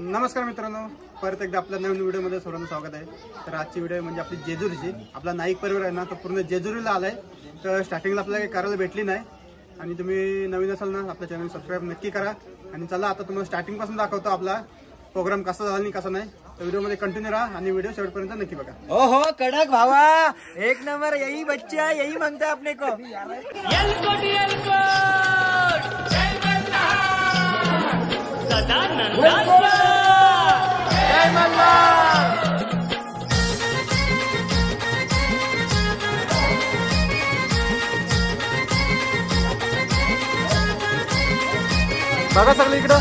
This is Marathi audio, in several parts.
नमस्कार मित्रांनो, परत एकदा आपल्या नवीन व्हिडिओमध्ये सर्वांचं स्वागत आहे। तर आजची व्हिडिओ म्हणजे आपली जेजुरीची। आपला नाईक परिवार आहे ना, तो पूर्ण जेजुरीला आलाय। तर स्टार्टिंगला आपल्याला काही करायला भेटली नाही आणि तुम्ही नवीन असाल ना, आपल्या चॅनल सबस्क्राइब नक्की करा। आणि चला आता तुम्हाला स्टार्टिंग पासून दाखवतो आपला प्रोग्राम कसा झाला आणि कसा नाही। तर व्हिडिओमध्ये कंटिन्यू राहा आणि व्हिडिओ शेवटपर्यंत नक्की बघा। ओहो कडक भावा, एक नंबर, यही बच्चा यही मांगता अपने को। बघा सगळं इकडं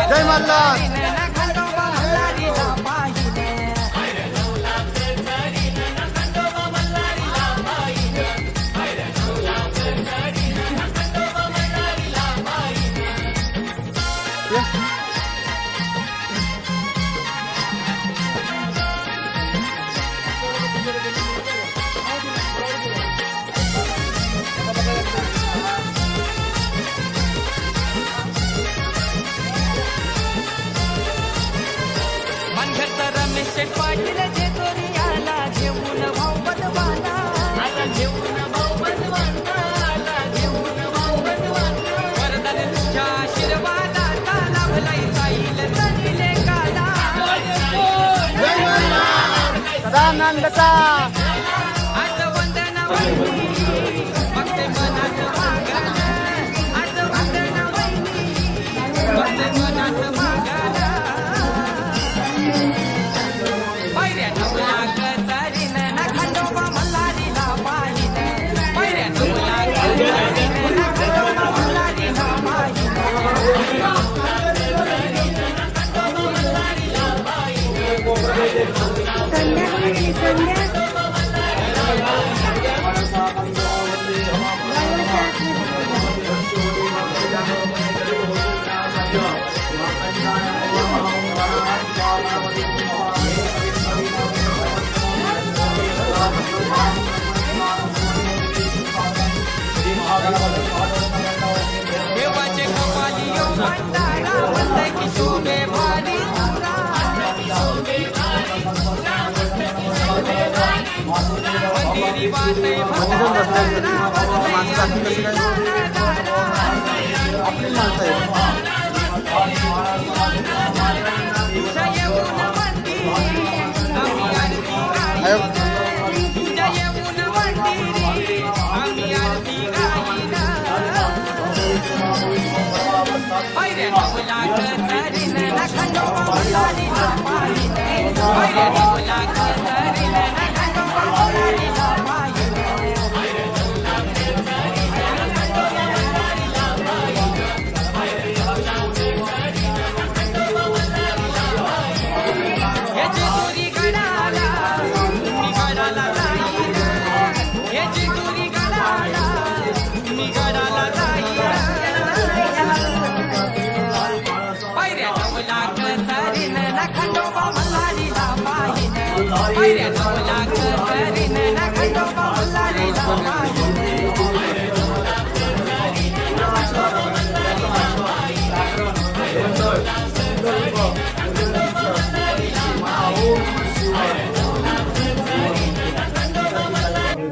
जय मल्हार।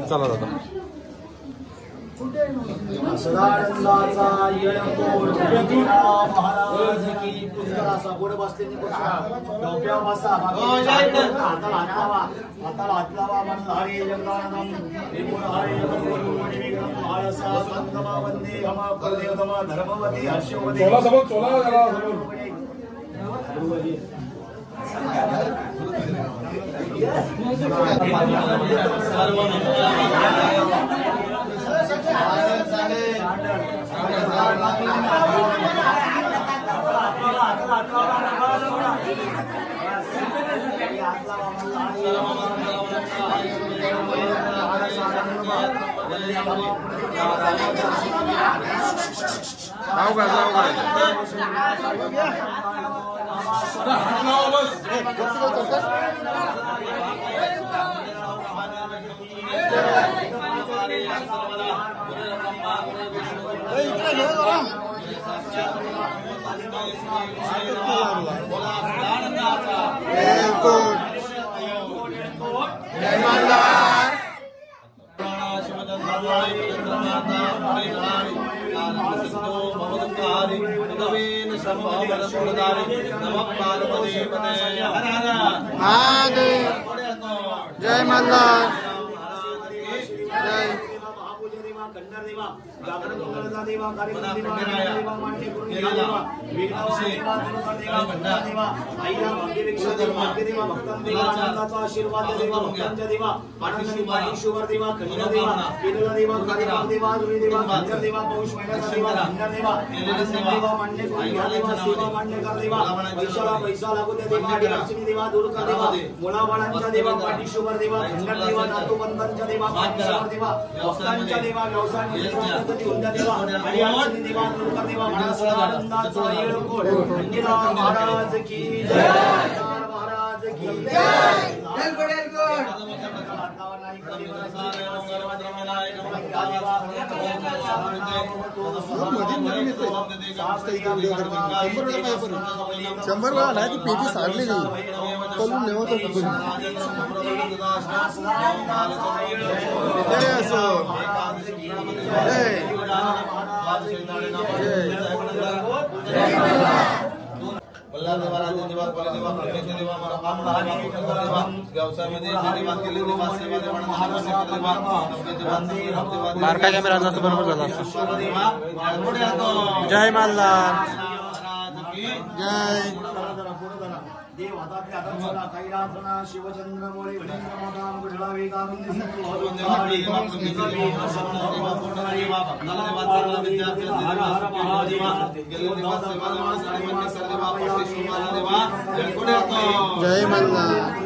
चला दादा सदानंदाचा येळकोट महाराज की पुस्तकाचा गोड बसलेली पुस्तक डोक्या बसा हाताला हात लावा मन हरे जगदानंदम त्रिपुर हरे जगद्गुरुमणि विग्रहम महारासा संतमा वंदे हम कुलदेवतमा धर्मवती हर्षवती जय मल्हार देवा जागरण मंगलचा देवा कार्यक्रम देवा मान्य करून देवा देवा आईला भाग्यपेक्षा देवा भक्तांना देवा आनंदाचा आशीर्वाद देवा भक्तांच्या देवा आनंदाने पाठीश्वर देवा खंड देवा केलेला देवा कार्यक्रम देवा दुरी देवा खंड देवा पौष महिन्याचा देवा खंड देवा आनंद देवा मान्य करून घ्या देवा सेवा मान्य कर देवा पैसा लागू द्या देवा अडचणी देवा दूर कर देवा मुलाबाळांच्या देवा पाठीश्वर देवा खंड देवा नातूबंधांच्या देवा पाठीश्वर देवा भक्तांच्या देवा व्यवसाय महाराज की जय महाराज की शंभर वेळा नाही ती पेटी सारली नाही करून नेवत बारका कॅमेरा बरोबर झाला जय मल्हार जय देव हातातल्या हातांचा कैलासना शिवचंद्रमौळी भजनक्रमाकाम गुढळावे कामिनी जय मल्हार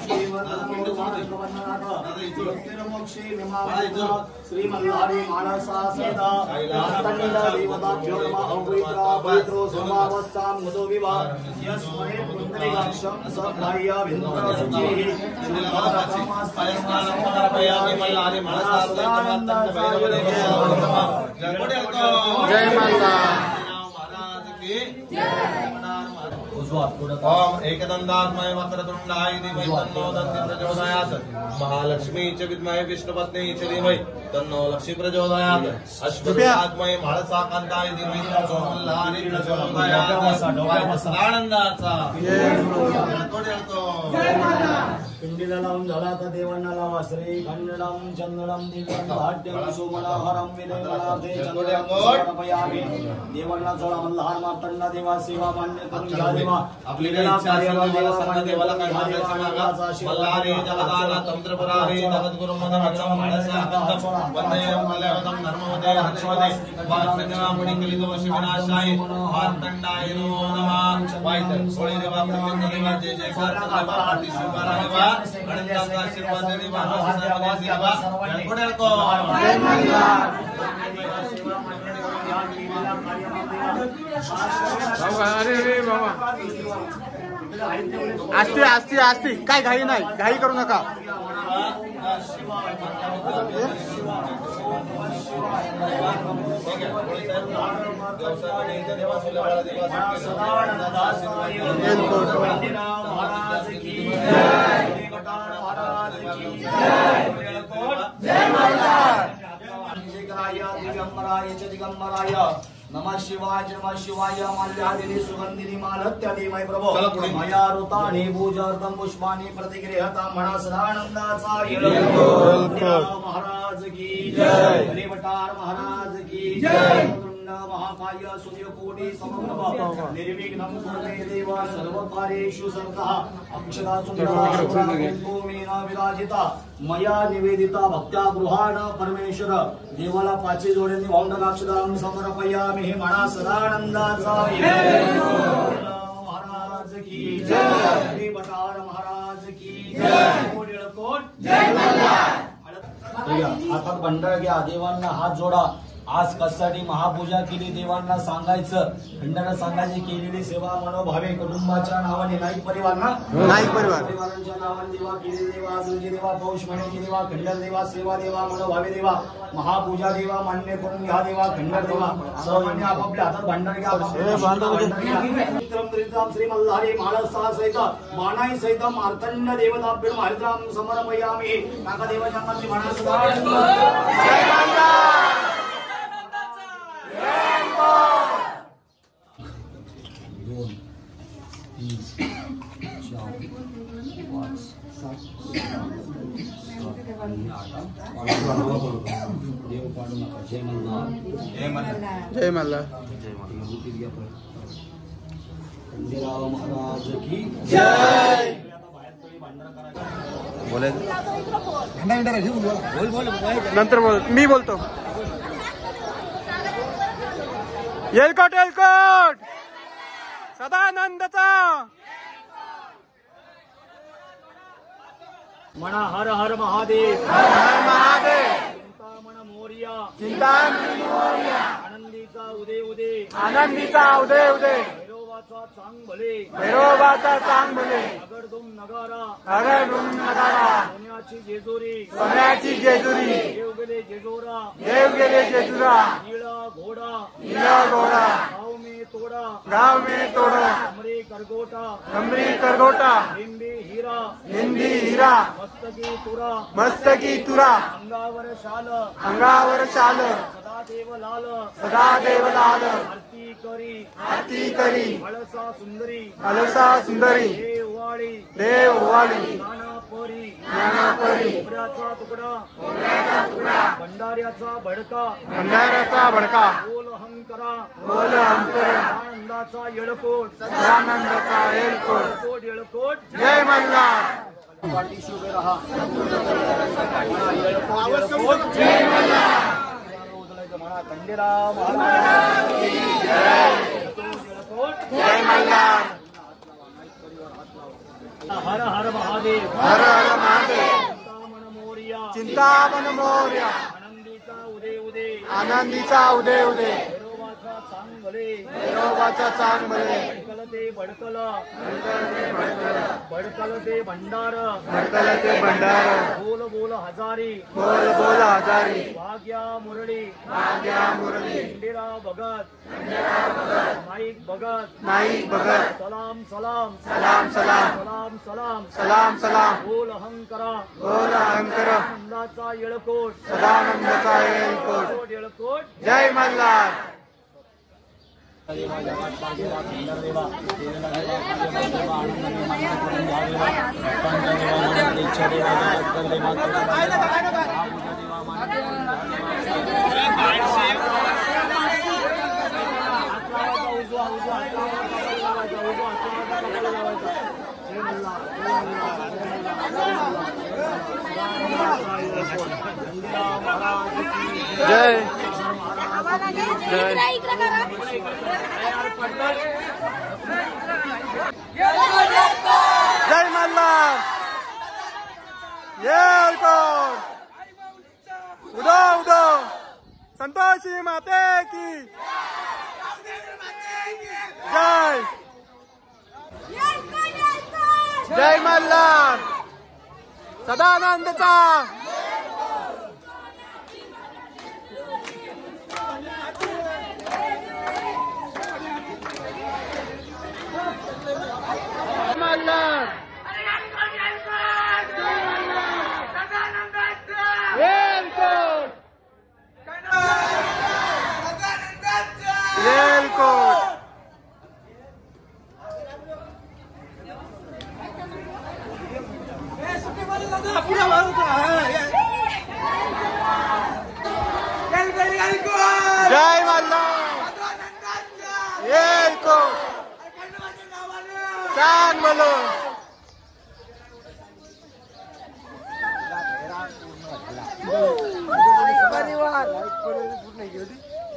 श्री मल्हारी मानसा सदा नास्तंडा देवताभ्यो नमः पवित्रा पवित्रो समावस्थां मधो विवाह यस्महे पुण्डरीकाक्षं सद्धार्य विन्दर सुचिः जय मल्हार ओम एकदंतात्मय वक्रतुंडाय धीमहि तन्नो दन्ति प्रचोदयात् महालक्ष्मी च विद्महे विष्णुपत्नी च धीमहि तन्नो लक्ष्मी प्रचोदयात् अष्टभुजात्मय महासाकांताय धीमहि तन्नो मल्हारी प्रचोदयात् सदानंदाचा पिंडीला लावून झाला तर देवांना लावा श्री खंडम चंद्रम दिव्यं भाट्यं सुमनहरं विनयमनार्थे चंद्रपयामि देवांना जोडा मल्हार मार्तंड देवा सेवा मान्य करून घ्या देवा आपल्या देवाला संत देवाला काय मागायचं मागा मल्हारी जगदाला तंत्रपुरारी जगद्गुरु मनोरम मानसा कंदम वंदे मल्हारम धर्मवदे हरिवदे वासदेवा मुनिकलितो शिवनाशाय मार्तंडाय नमः वाइतर सोळी देवा प्रत्येक देवा जय जयकार देवा पाठीश्वर देवा अनंताचा आशीर्वाद देवा हसनामध्ये देवा पुढे को जय मल्हार अरे रे बाबा आस्ते आस्ते आस्ते काय घाई नाही घाई करू नका महाराज की जय महाराज की जय दिगंबराय च दिगंबराय नमः शिवाय माल्यादिनी सुगंधिनी मालत्यादि मय प्रभो मया ऋतानि पूजार्थं पुष्पाणि प्रतिगृहता म्हणा सदानंदाचा महाराज की जय हरिभटार महाराज की जय महाकाय सूर्यकोटि समप्रभ निर्विघ्नं कुरुते देव सर्वकार्येषु सर्वदा अक्षरा सुंदरा विराजिता मया निवेदिता भक्त्या गृहाण परमेश्वर देवाला पाचवी जोड्यांनी भावंडाक्षराम समर्पयामि हे म्हणा सदानंदाचा महाराज की जय हरिभटार महाराज की जय कोट जय हातात भंडार घ्या देवांना हात जोडा आज कशासाठी महापूजा केली देवांना सांगायचं खंडाला सांगायची केलेली सेवा मनोभावे कुटुंबाच्या नावाने नाईक परिवारांच्या नावाने देवा केली देवा दुर्जी देवा पौष महिन्याची देवा खंडर देवा सेवा देवा मनोभावे देवा महापूजा देवा मान्य करून घ्या देवा खंडर देवा सर्वांनी आपापल्या हातात भांडार घ्या श्री मल्हारी महाराष्ट्रा सहित बाणाई सहित मार्तंड देवताभ्य हरिद्राम समर्पयामि नाका देवाच्या मंत्री म्हणा जय मल्हार महाराज की जय नंतर बोल मी बोलतो येलकोट सदानंदचा म्हणा हर हर महादेव चिंतामण मोर्या आनंदीचा उदय भैरोबाचा चांग भले अगरदुम नगारा सोन्याची जेजुरी देव गेले जेजुरा नीला घोडा गाव में तोड़ा कमरी करगोटा हिंदी हीरा मस्तकी तुरा अंगावर शाल सदा देव लाल आरती करी अलसा सुंदरी देव वाली ज्ञानापरी तुकडा भंडाऱ्याचा भडका बोल हंकरा आनंदाचा येळकोट जय मल्हार पाठीशी उभे रहा म्हणा खंडेराव जय मल्हार हर हर महादेव चिंतामण मोर्या आनंदीचा उदय भैरोबाचा चांग भले भडकल ते भंडार बोल हजारी भाग्या मुरली खंडेरा भगत नाईक भगत सलाम बोल अहंकरा आनंदाचा येळकोट सदानंदाचा येळकोट जय मल्हार जय जय मल्हार येलकोट उदो संतोषी माते की जय मल्हार सदानंदचा सांग बोलो.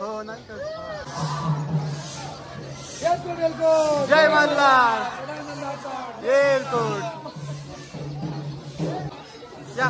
हो नाही जय मल्हार एअरपोर्ट या.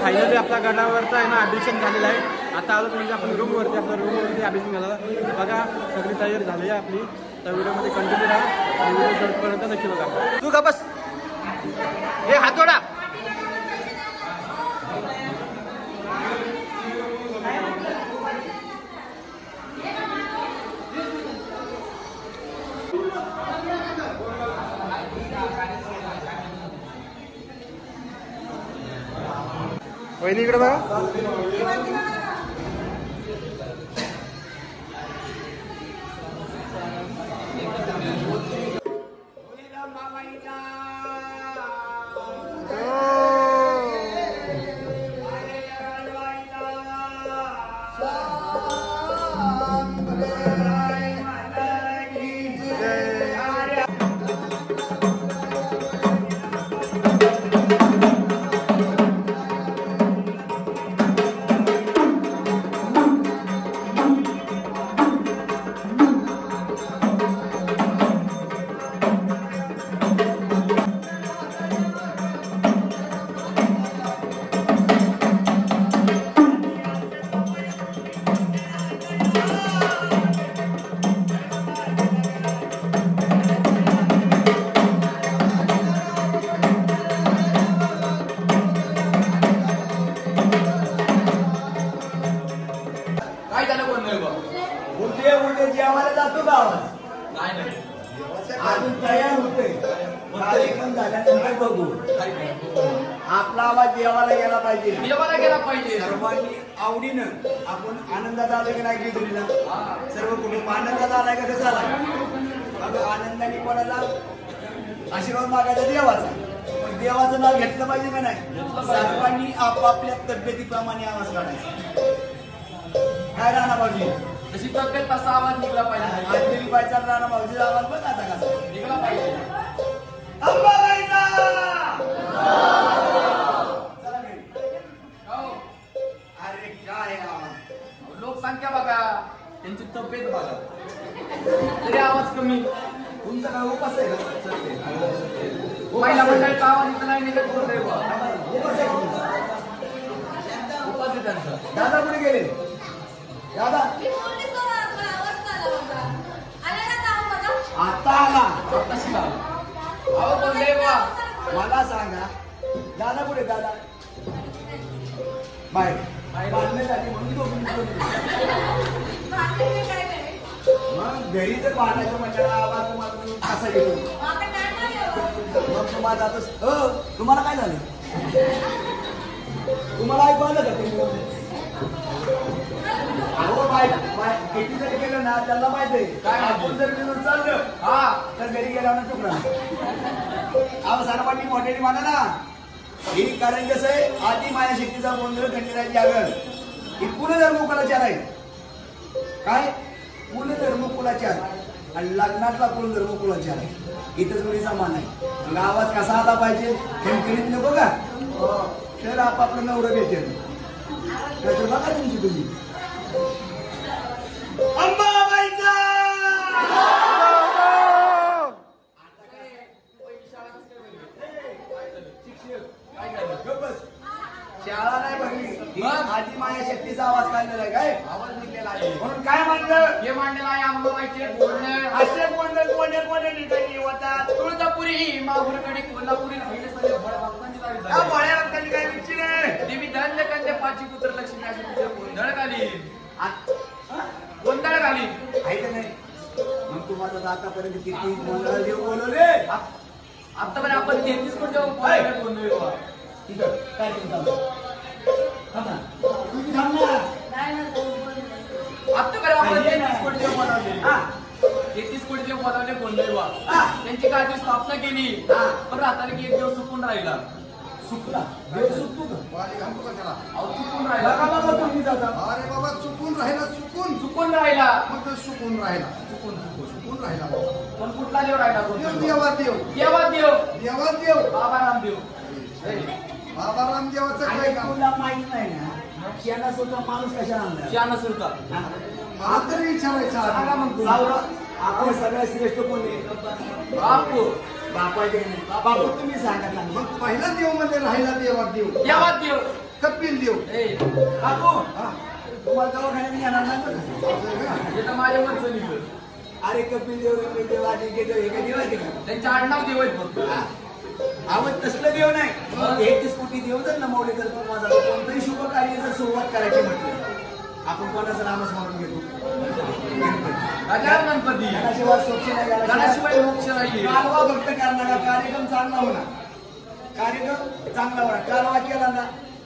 फायनली आपल्या गडावरचा आहे ना अभिषेक झालेला आहे. आता आलो म्हणजे आपण रूमवरती आपल्या रूमवरती अभिषेक झाला. बघा सगळी तयारी झाली आहे आपली. त्या व्हिडिओमध्ये कंटिन्यू राहा आणि व्हिडिओ शेवटपर्यंत नक्की बघा. तू का बस हे हातोडा. वहिनी इकडे बघा. जेवायला जातो गावात अजून तयार होते. कार्यक्रम झाल्यानंतर बघू. आपला आवाज देवाला गेला पाहिजे. सर्वांनी आवडीनं आपण आनंदात आलो की नाही जेजुरीला. सर्व कुटुंब आनंदात आलाय का कसं आलाय. आनंदाने कोणाला आशीर्वाद मागायचा देवाचा. पण देवाचं नाव घेतलं पाहिजे का नाही. सर्वांनी आपापल्या तब्येतीप्रमाणे आवाज काढायचा. काय राहणार भाऊजी जशी तब्येत तसा आवाज निघला पाहिजे. अंजली बाईचा राहणार भाऊजीचा आवाज पण आता कसा निघला पाहिजे. अंबाबाईचा अरे काय लोकसंख्या बघा, त्यांची तब्येत बघा, तरी आवाज कमी. तुमचा काय उपास आहे का. महिला मंडळाचा आवाज इथं नाही निघत. उपास आहे त्यांचा. दादा कुठे गेले. दादा आता आला. अहो बोलले वा. मला सांगा दादा कुठे. दादा बाय बांधण्यासाठी म्हणून मग घरी जर बांधायचं म्हटलं आवाज कसा येतो. मग तुम्हाला जातच. तुम्हाला काय झालं. तुम्हाला ऐकू आलं का. अहो बाय किती जरी गेलं ना त्याला माहित आहे काय. आपण जर तिथून चाललं तर घरी गेल्यावर चुकला. अहो सर्वांनी मोठ्याने म्हणा ना. ही कारण कसं आहे आधी माया शक्तीचा गोंधळ खंडिराची जागर ही कुलधर्मकुलाचार आहे. काय कुलधर्मकुलाचार आणि लग्नातला कुलधर्मकुलाचार आहे. इथं थोडी समान आहे. मग आवाज कसा आला पाहिजे खणखणीत नको का. तर आपापलं नवरं भेटेल. तर बघा तुमची तुम्ही. अंबाबाईचा शाळा नाही भरली ही मग? आधी माया शक्तीचा आवाज काढलेला आहे काय आवाज निघलेला आहे म्हणून काय म्हणलं हे मांडलेलं आहे अंबाबाईचे बोलणं असे कोणते कोणते ठिकाणी होतात तुळजापुरी माहूरकडे कोल्हापुरी राहिले सगळे भोळ्या भक्तांची दारी त्या झाली. भोळ्या रक्ताची काय विचार नाही देवी धन्य कंदे पाची पुत्र लक्ष्मी अशी तुझे गोंधळ घाली गोंधळ घाली आहे का नाही मग तुम्हाला आतापर्यंत किती मंडळ देव बोलवले आतापर्यंत आपण 33 कोटी गोंधळ बाबा. इथं काय तुम्ही तुम्ही थांबणार आतापर्यंत आपण 33 कोटी देव बनवले हा 33 कोटी देव बनवले गोंधळ बा. हा. त्यांची काय स्थापना केली हा. पण राहताना की एक देव सुकून राहिला सुकला देव सुकतो का अहो, चुकून राहिला बघा बाबा तुम्ही जाता अरे बाबा चुकून राहिला चुकून राहिला मग तो चुकून राहिला चुकून राहिला बाबा. पण कुठला देव राहिला देव गोंधळ? देवा देव देवा देव देवा देव बाबा रामदेव बाबा रामदेवाचं काय आणि काम तुला माहित नाही ना शेणा सुद्धा माणूस कशा आणला शान सुरता मला तरी विचारायचं सांगा आहे. मग तुम्ही. आपण सगळ्यात श्रेष्ठ कोण आहे बापू बापाचे नाही बापू तुम्ही सांगा ना मग पहिला देव मध्ये राहिला देवा देव देवा देव कपिल देव ए बापू तुम्हाला दवाखान्यात येणार नाही बरं. हे तर माझ्या वरचं निघलं अरे कपिल देव रपिल देव आदित्य देव हे काय देव आहे का त्यांच्या आडनाव देव आहेत फक्त आवड तसलं देव नाही 31 कोटी देव जर नमवले तर तुम्हाला कोणतंही शुभ कार्य जर सुरुवात करायची म्हटलं आपण कोणाचं नामस्मरण घेतो गजानन गणपती त्याशिवाय स्वच्छ नाही झाला. गणाशिवाय मोक्ष नाही कालवा भक्त करणारा कार्यक्रम चांगला होणार कार्यक्रम चांगला होणार कालवा केला ना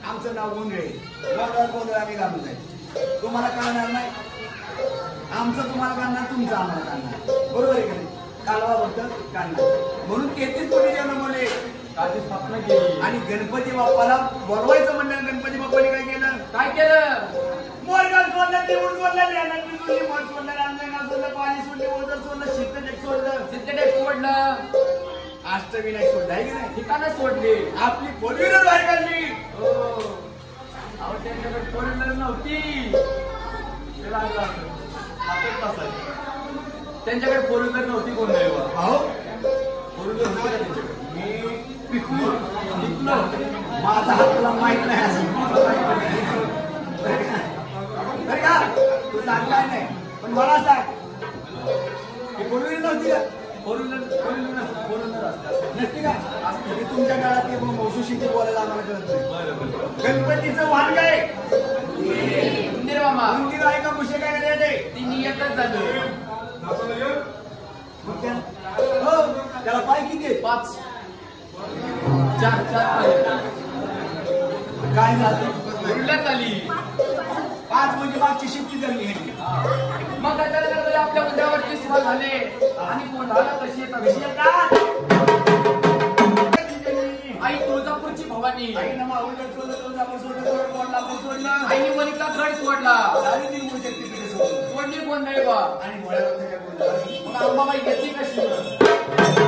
आमचं नाव गोंधळे गोंधळ आम्ही घालून जाईल तुम्हाला कळणार नाही आमचं तुम्हाला करणार तुमचं आम्हाला करणार बरोबर आहे का नाही कालवा भक्त करणार म्हणून 33 कोटी देव नमवले काची स्थापना केली आणि गणपती बाप्पाला बोलवायचं म्हणलं गणपती बाप्पाने काय केलं काय केलं मोरगाव सोडलं देऊळ सोडलं लेणं बिजूली मठ सोडलं रांजणगाव सोडलं पाणी सोडले ओझर सोडलं सिद्धटेक सोडलं सिद्धटेक सोडलं अष्टविनायक सोडलं आहे की नाही ठिकाणं सोडली आपली फोर व्हीलर बाहेर काढली हो अहो त्यांच्याकडे फोर व्हीलर नव्हती ते लागलं असं. हातात बसायचं. त्यांच्याकडे फोर व्हीलर नव्हती कोण नाही अहो फोर व्हीलर नव्हती का त्यांच्याकडे मी पिकलो शिकलो. माझा हात तुला माहित नाही असं बरं का तू चांगला नाही पण मला सांग ही फोर व्हीलर नव्हती का फोर व्हीलर असते नसती का मी तुमच्या काळात ते मौसुशीची बोलायला आम्हाला कळत नाही गणपतीचं वाहन काय मंदिर मामा मंदिर आहे का मुशे काय करायचे ती नियतच झालं मग हो त्याला पाय किती आहेत? 5 4 पाहिजे काय झालं व्हीलर झाली 5 म्हणजे मागची शिफ्टी धरली ह्यांनी. मग काय त्याला आपल्या मंदिरावरती सुरुवात झाले आणि गोंधळाला कशी येतात आई तुळजापूरची भवानी आईनं माऊलीला सोडलं, तुळजापूर सोडलं, कोल्हापूर सोडलं. आईने मलिकला गड सोडला झाली ती मूळ शक्ती तिथे सोडली. सोडली गोंधळी बा आणि घोड्यावर त्याच्या गोंधळाला. मग अंबाबाई घेतली कशी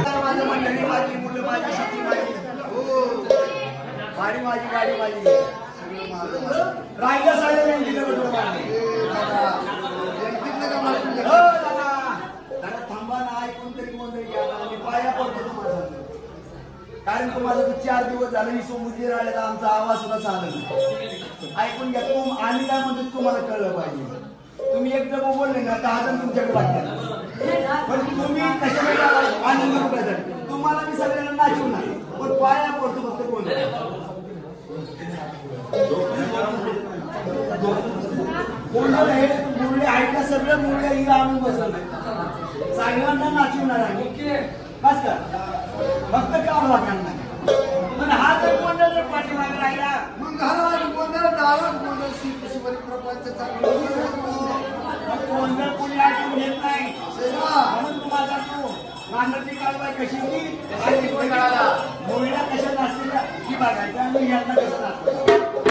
तर माझं मंडळी माझी मुलं माझी शेती माझी हो गाडी माझी गाडी माझी सगळं माझं राहिलं साडे नाही दिलं बरोबर गणपतीला का मारून हो दादा दादा थांबा ना ऐकून तरी कोणतरी घ्या ना. मी पाया पडतो तुम्हाला कारण तुम्हाला 4 दिवस झाले ही समुद्री राहिलेला आमचा आवाज सुद्धा चालत नाही ऐकून घ्या आम्ही काय म्हणतो तुम्हाला कळलं पाहिजे तुम्ही एकदा बोलले ना 10 जण तुमच्याकडे वाटतात पण तुम्ही कशासाठी आनंद रुपयासाठी तुम्हाला मी सगळ्यांना नाचवणार पण पाया पडतो फक्त कोण कोणाला हे मुरळे आहेत का सगळं मुरळे हिरा आणून बसवलं सगळ्यांना नाचवणार आहे बस का फक्त काम लागणार नाही पण हा जर कोणता जर पाठीमागे राहिला मग घरात गोंधळ डावात गोंधळ शिवरी प्रपंच कोणतं कोणी ऐकून घेत नाही म्हणून तुम्हाला तू मांडरची कारवाई कशी होती आणि मुळीला कशा नाचलेल्या ही बघायचं आणि यांना कसं नाचलं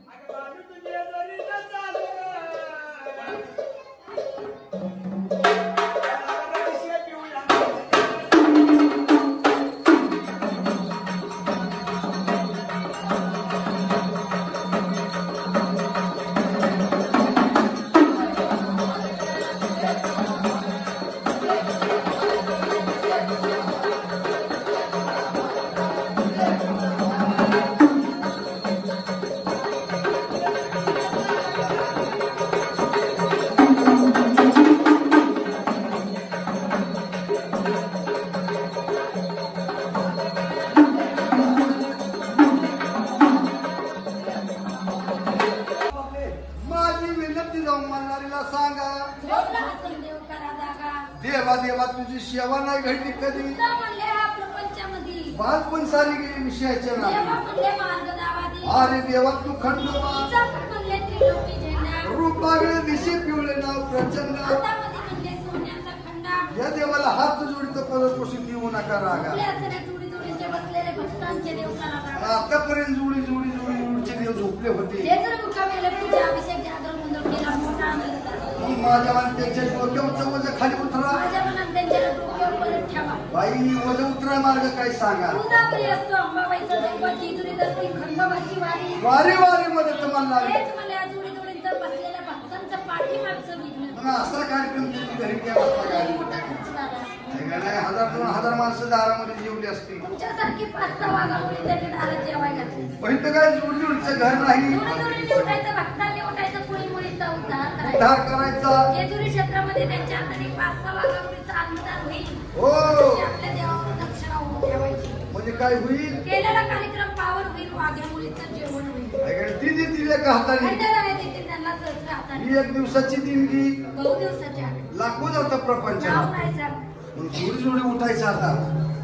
देवा देवा तुझी सेवा नाही घडली कधी तुला म्हणले हा प्रपंचामध्ये बालपण सारी गेली विषयाच्या देवा ना म्हणले मार्ग दावादी अरे देवा तू खंडोबा तुझा पण म्हणले त्रिलोकी झेंडा रूप बागळे दिशे पिवळे नाव प्रचंड हातामध्ये म्हणले सोन्याचा खंडा या देवाला हात जोडीचं पदपोषण देऊ नका रागा आपल्या सगळ्या जोडी जोडीचे बसलेले भक्तांचे देव करा आतापर्यंत जोडी जोडी जोडी जोडीचे देव झोपले होते जे जर मुक्कामेला पूजा अभिषेक जागर गोंधळ केला मोठा आनंद झाला मग माझ्या मनात त्याच्या डोक्यावरचं वजन खाली उतरा माझ्या मनात त्यांच्या डोक्यावर पदर ठेवा बाई वजन उतरा मार्ग काय सांगा तुझा प्रिय असतो अंबाबाईचा दैवाची जेजुरीत असते खंडोबाची वारी वारी वारी मध्ये तुम्हाला लागले हेच मला या जोडी जोडींचं बसलेल्या भक्तांचं पाठीमागचं विघ्न मग असा कार्यक्रम तुम्ही घरी केला असता काय? लई मोठा खर्च झाला हे का नाही 1000-2000 माणसं दारामध्ये जेवली असती तुमच्यासारखी 5-6 वाघामुळे त्यांनी दारात जेवाय घातली पण इथं काय जोडीचं घर नाही जोडी जोडीने उठायचं भक्तांनी उठायचं कुणी मुलीचा उद्धार करायचा उद्धार करायचा जेजुरी क्षेत्रामध्ये त्यांच्या हाताने 5-6 वाघामुळीचा अन्नदान होईल हो अशी आपल्या देवावर दक्षिणा उभं ठेवायची म्हणजे काय होईल केलेला कार्यक्रम पावन होईल वाघ्या मुलीचं जेवण होईल हे का ती देतील एका हाताने खंडराया देतील त्यांना सहस्र हाताने ही एक दिवसाची देणगी बहु दिवसाच्या लाखो जातं नाव प्रपंचाला नाही सांग मग जोडी जोडी उठायचं आता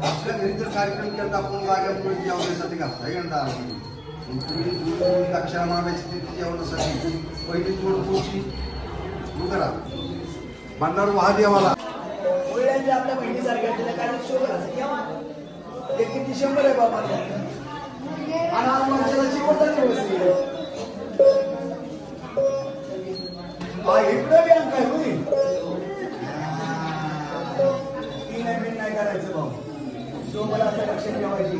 आपल्या घरी जर कार्यक्रम केला तर आपण वाघ्या पुढे जेवण्यासाठी घालता आहे का तुम्ही जोडी जोडी अक्षरा मागायची तिथे जेवणासाठी पहिली जोड पोची करा भंडार महादेवाला मुलांच्या आपल्या बहिणीसारख्या तिला काय शोध करायचं केव्हा ते किती 100 आहे बाबा आणि आज माणसाला शेवटचा दिवस आहे. इकडे बी अंक आहे होईल ती नाही करायचं भाऊ शोभला असं लक्ष ठेवायची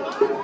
Thank you.